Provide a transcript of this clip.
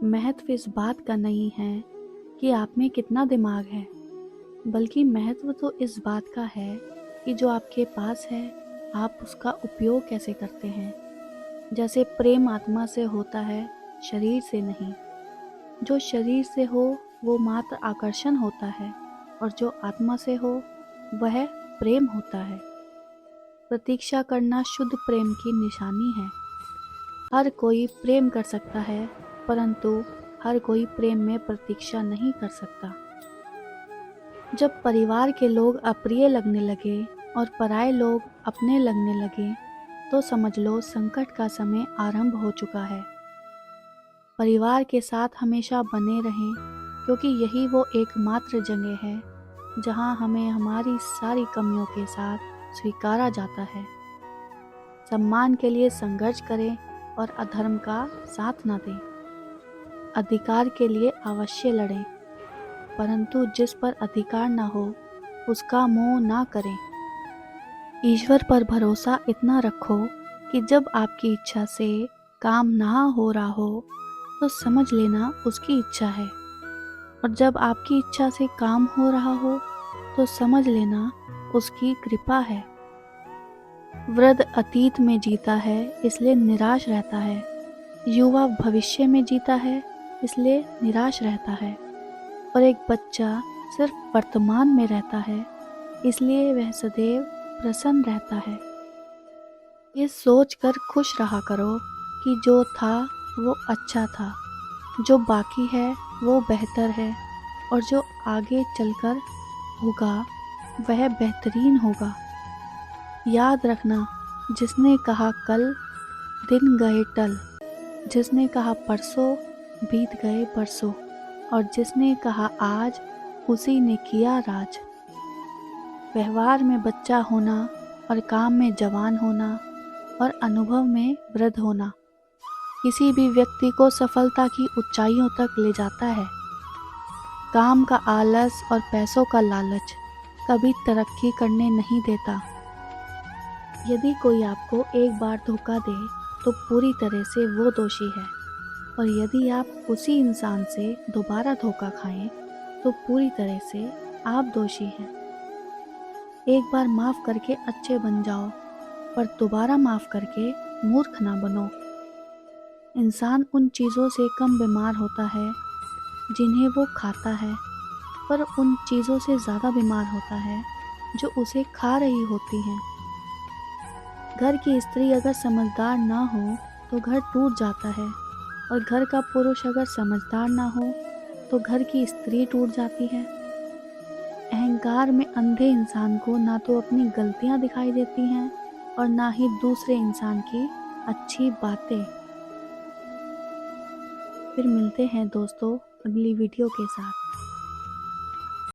महत्व इस बात का नहीं है कि आप में कितना दिमाग है, बल्कि महत्व तो इस बात का है कि जो आपके पास है आप उसका उपयोग कैसे करते हैं। जैसे प्रेम आत्मा से होता है, शरीर से नहीं। जो शरीर से हो वो मात्र आकर्षण होता है और जो आत्मा से हो वह प्रेम होता है। प्रतीक्षा करना शुद्ध प्रेम की निशानी है। हर कोई प्रेम कर सकता है, परंतु हर कोई प्रेम में प्रतीक्षा नहीं कर सकता। जब परिवार के लोग अप्रिय लगने लगे और पराये लोग अपने लगने लगे, तो समझ लो संकट का समय आरंभ हो चुका है। परिवार के साथ हमेशा बने रहें, क्योंकि यही वो एकमात्र जगह है जहां हमें हमारी सारी कमियों के साथ स्वीकारा जाता है। सम्मान के लिए संघर्ष करें और अधर्म का साथ न दें। अधिकार के लिए अवश्य लड़ें, परंतु जिस पर अधिकार न हो उसका मोह ना करें। ईश्वर पर भरोसा इतना रखो कि जब आपकी इच्छा से काम ना हो रहा हो तो समझ लेना उसकी इच्छा है, और जब आपकी इच्छा से काम हो रहा हो तो समझ लेना उसकी कृपा है। वृद्ध अतीत में जीता है इसलिए निराश रहता है, युवा भविष्य में जीता है इसलिए निराश रहता है, और एक बच्चा सिर्फ वर्तमान में रहता है इसलिए वह सदैव प्रसन्न रहता है। ये सोचकर खुश रहा करो कि जो था वो अच्छा था, जो बाकी है वो बेहतर है, और जो आगे चलकर होगा वह बेहतरीन होगा। याद रखना, जिसने कहा कल दिन गए टल, जिसने कहा परसों बीत गए बरसों, और जिसने कहा आज उसी ने किया राज। व्यवहार में बच्चा होना और काम में जवान होना और अनुभव में वृद्ध होना किसी भी व्यक्ति को सफलता की ऊंचाइयों तक ले जाता है। काम का आलस और पैसों का लालच कभी तरक्की करने नहीं देता। यदि कोई आपको एक बार धोखा दे तो पूरी तरह से वो दोषी है, और यदि आप उसी इंसान से दोबारा धोखा खाएं तो पूरी तरह से आप दोषी हैं। एक बार माफ़ करके अच्छे बन जाओ, पर दोबारा माफ़ करके मूर्ख ना बनो। इंसान उन चीज़ों से कम बीमार होता है जिन्हें वो खाता है, पर उन चीज़ों से ज़्यादा बीमार होता है जो उसे खा रही होती हैं। घर की स्त्री अगर समझदार ना हो तो घर टूट जाता है, और घर का पुरुष अगर समझदार ना हो तो घर की स्त्री टूट जाती है। अहंकार में अंधे इंसान को ना तो अपनी गलतियां दिखाई देती हैं और ना ही दूसरे इंसान की अच्छी बातें। फिर मिलते हैं दोस्तों अगली वीडियो के साथ।